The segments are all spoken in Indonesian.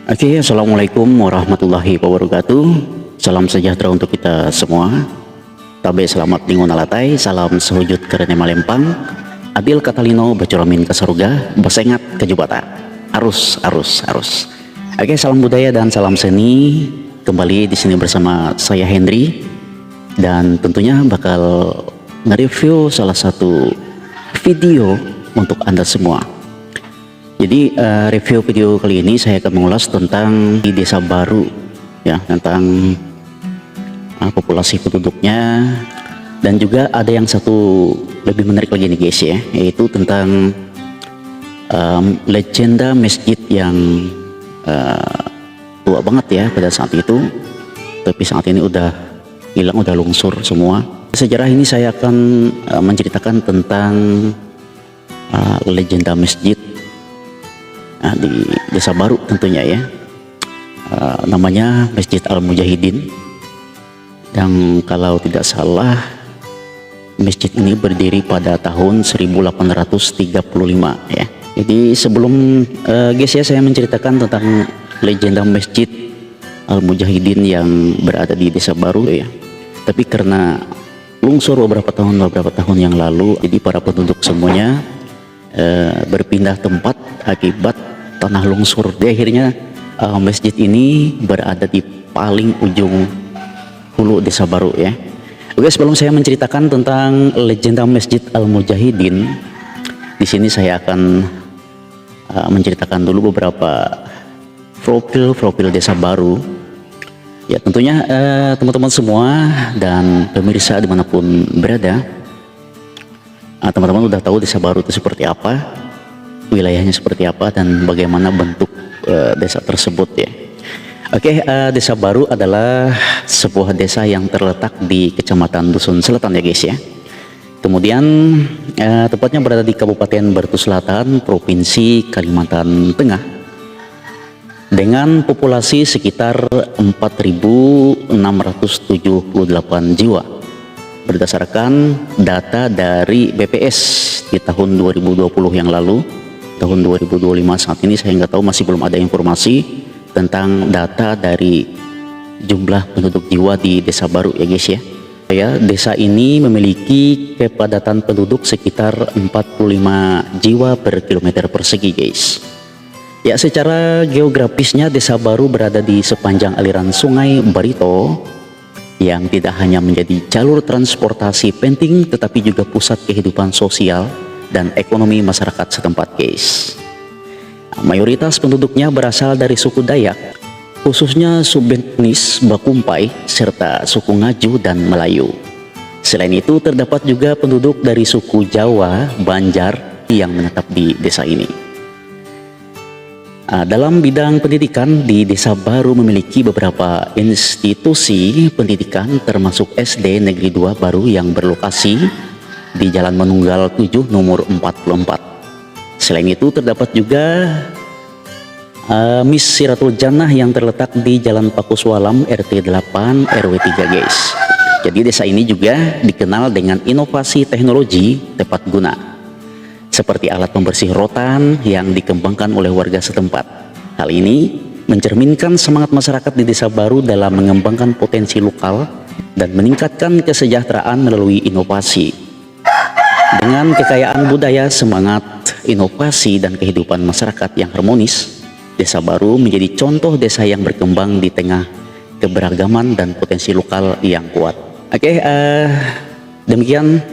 Oke, Assalamualaikum warahmatullahi wabarakatuh. Salam sejahtera untuk kita semua. Tabe selamat ningun alatai, salam sehujud kerana malempang. Adil katalino bacuramin kasaruga, basengat kejubata. Arus. Oke, salam budaya dan salam seni. Kembali di sini bersama saya Henry dan tentunya bakal nge-review salah satu video untuk Anda semua. Jadi review video kali ini saya akan mengulas tentang di desa baru ya, tentang populasi penduduknya, dan juga ada yang satu lebih menarik lagi nih guys ya, yaitu tentang legenda masjid yang tua banget ya pada saat itu, tapi saat ini udah hilang, udah lungsur semua. Sejarah ini saya akan menceritakan tentang legenda masjid di desa baru tentunya ya, namanya Masjid Al-Mujahidin. Dan kalau tidak salah masjid ini berdiri pada tahun 1835 ya. Jadi sebelum guys ya, saya menceritakan tentang legenda Masjid Al-Mujahidin yang berada di desa baru ya, tapi karena lungsur beberapa tahun yang lalu, jadi para penduduk semuanya berpindah tempat akibat tanah lungsur. Di akhirnya masjid ini berada di paling ujung hulu desa baru ya. Oke, sebelum saya menceritakan tentang legenda Masjid Al-Mujahidin, di sini saya akan menceritakan dulu beberapa profil desa baru ya. Tentunya teman-teman semua dan pemirsa dimanapun berada, teman-teman udah tahu desa baru itu seperti apa, wilayahnya seperti apa, dan bagaimana bentuk desa tersebut ya. Oke, desa baru adalah sebuah desa yang terletak di Kecamatan Dusun Selatan ya guys ya. Kemudian tepatnya berada di Kabupaten Bartu Selatan, Provinsi Kalimantan Tengah, dengan populasi sekitar 4.678 jiwa. Berdasarkan data dari BPS di tahun 2020 yang lalu, tahun 2025 saat ini saya nggak tahu, masih belum ada informasi tentang data dari jumlah penduduk jiwa di desa baru ya guys ya. Desa ini memiliki kepadatan penduduk sekitar 45 jiwa per kilometer persegi guys. Ya, secara geografisnya desa baru berada di sepanjang aliran Sungai Barito yang tidak hanya menjadi jalur transportasi penting, tetapi juga pusat kehidupan sosial dan ekonomi masyarakat setempat guys. Mayoritas penduduknya berasal dari suku Dayak, khususnya subetnis Bakumpai, serta suku Ngaju dan Melayu. Selain itu terdapat juga penduduk dari suku Jawa, Banjar yang menetap di desa ini. Dalam bidang pendidikan, di desa baru memiliki beberapa institusi pendidikan, termasuk SD Negeri 2 baru yang berlokasi di Jalan Manunggal 7 nomor 44. Selain itu terdapat juga Misiratul Jannah yang terletak di Jalan Pakuswalam RT 8 RW 3 guys. Jadi desa ini juga dikenal dengan inovasi teknologi tepat guna, seperti alat pembersih rotan yang dikembangkan oleh warga setempat. Hal ini mencerminkan semangat masyarakat di desa baru dalam mengembangkan potensi lokal dan meningkatkan kesejahteraan melalui inovasi. Dengan kekayaan budaya, semangat inovasi, dan kehidupan masyarakat yang harmonis, desa baru menjadi contoh desa yang berkembang di tengah keberagaman dan potensi lokal yang kuat. Oke, demikian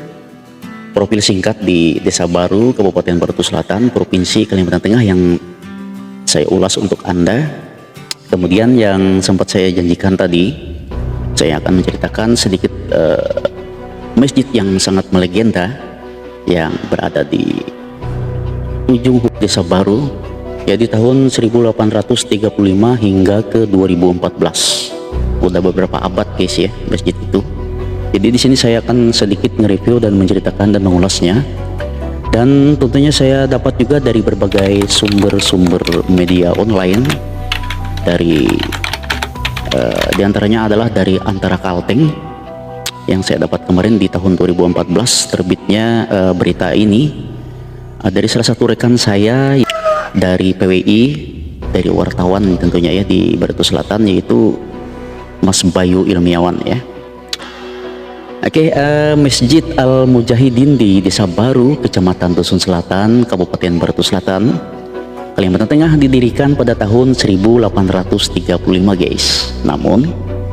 profil singkat di desa baru Kabupaten Bartu Selatan, Provinsi Kalimantan Tengah yang saya ulas untuk Anda. Kemudian yang sempat saya janjikan tadi, saya akan menceritakan sedikit masjid yang sangat melegenda yang berada di ujung desa baru ya, di tahun 1835 hingga ke 2014. Udah beberapa abad guys ya masjid itu. Jadi di sini saya akan sedikit nge-review dan menceritakan dan mengulasnya. Dan tentunya saya dapat juga dari berbagai sumber-sumber media online, dari diantaranya adalah dari Antara Kalteng yang saya dapat kemarin di tahun 2014 terbitnya berita ini dari salah satu rekan saya dari PWI dari wartawan tentunya ya di Barito Selatan, yaitu Mas Bayu Ilmiawan ya. Oke, Masjid Al Mujahidin di Desa Baru, Kecamatan Dusun Selatan, Kabupaten Barito Selatan, Kalimantan Tengah didirikan pada tahun 1835 guys. Namun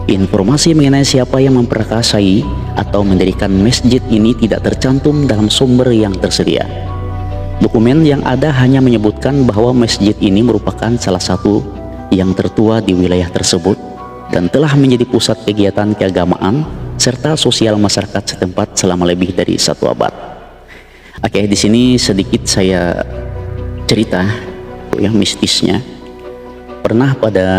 informasi mengenai siapa yang memperkasai atau mendirikan masjid ini tidak tercantum dalam sumber yang tersedia. Dokumen yang ada hanya menyebutkan bahwa masjid ini merupakan salah satu yang tertua di wilayah tersebut dan telah menjadi pusat kegiatan keagamaan serta sosial masyarakat setempat selama lebih dari 1 abad. Oke, di sini sedikit saya cerita yang mistisnya. Pernah pada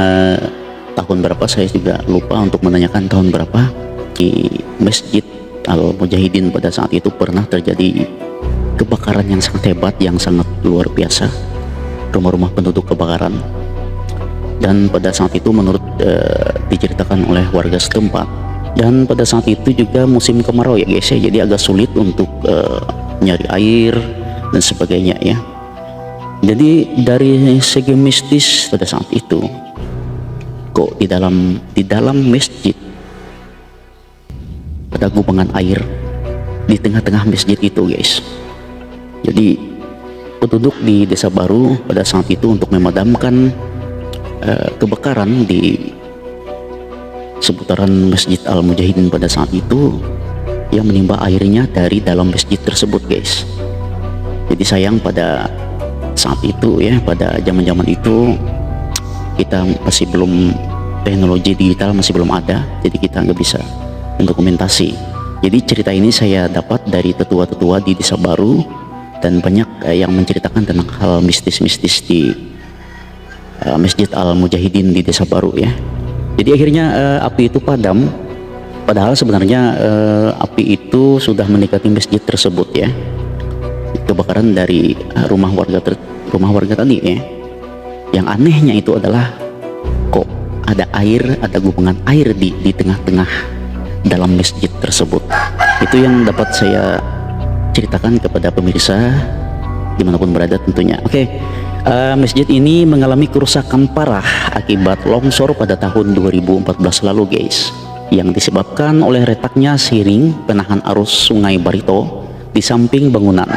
tahun berapa saya juga lupa untuk menanyakan tahun berapa, di Masjid Al Mujahidin pada saat itu pernah terjadi kebakaran yang sangat hebat, yang sangat luar biasa. Rumah-rumah penduduk kebakaran, dan pada saat itu menurut diceritakan oleh warga setempat, dan pada saat itu juga musim kemarau ya guys ya, jadi agak sulit untuk nyari air dan sebagainya ya. Jadi dari segi mistis pada saat itu, kok di dalam masjid ada gubangan air di tengah-tengah masjid itu guys. Jadi penduduk di Desa Baru pada saat itu untuk memadamkan kebakaran di seputaran Masjid Al Mujahidin pada saat itu, yang menimba airnya dari dalam masjid tersebut guys. Jadi sayang pada saat itu ya, pada zaman-zaman itu kita masih belum, teknologi digital masih belum ada, jadi kita nggak bisa mendokumentasi. Jadi cerita ini saya dapat dari tetua-tetua di Desa Baru, dan banyak yang menceritakan tentang hal mistis-mistis di Masjid Al Mujahidin di Desa Baru ya. Jadi akhirnya api itu padam, padahal sebenarnya api itu sudah mendekati masjid tersebut ya. Kebakaran dari rumah warga tadi ya. Yang anehnya itu adalah kok ada air, ada gubangan air di tengah-tengah dalam masjid tersebut. Itu yang dapat saya ceritakan kepada pemirsa dimanapun berada tentunya. Oke. Masjid ini mengalami kerusakan parah akibat longsor pada tahun 2014 lalu guys, yang disebabkan oleh retaknya siring penahan arus Sungai Barito di samping bangunan.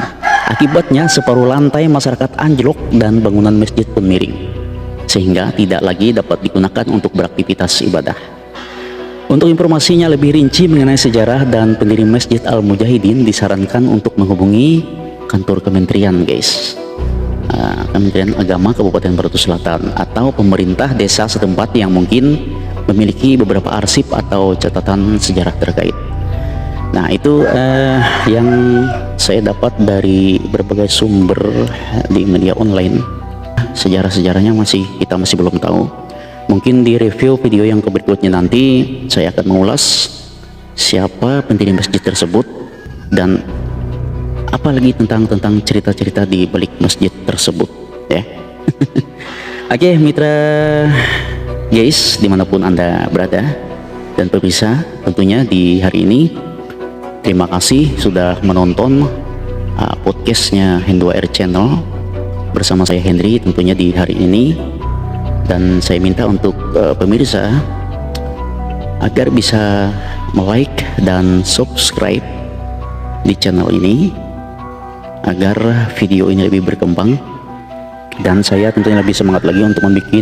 Akibatnya separuh lantai masyarakat anjlok dan bangunan masjid pun miring, sehingga tidak lagi dapat digunakan untuk beraktivitas ibadah. Untuk informasinya lebih rinci mengenai sejarah dan pendiri Masjid Al Mujahidin, disarankan untuk menghubungi kantor kementerian guys, Kementerian Agama Kabupaten Barito Selatan, atau pemerintah desa setempat yang mungkin memiliki beberapa arsip atau catatan sejarah terkait. Nah itu yang saya dapat dari berbagai sumber di media online. Sejarah-sejarahnya kita masih belum tahu. Mungkin di review video yang berikutnya nanti saya akan mengulas siapa pendiri masjid tersebut dan apalagi tentang cerita-cerita di balik masjid tersebut ya. Oke mitra guys, dimanapun Anda berada dan pemirsa tentunya di hari ini, terima kasih sudah menonton podcastnya H2R Channel bersama saya Henry tentunya di hari ini. Dan saya minta untuk pemirsa agar bisa like dan subscribe di channel ini agar video ini lebih berkembang, dan saya tentunya lebih semangat lagi untuk membuat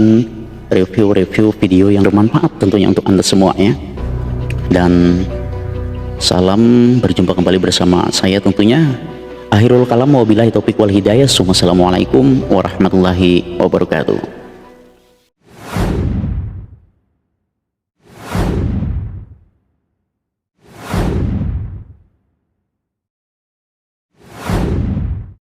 review video yang bermanfaat tentunya untuk Anda semua ya. Dan salam, berjumpa kembali bersama saya tentunya. Akhirul kalam, wabillahi taufiq wal hidayah. Assalamualaikum warahmatullahi wabarakatuh.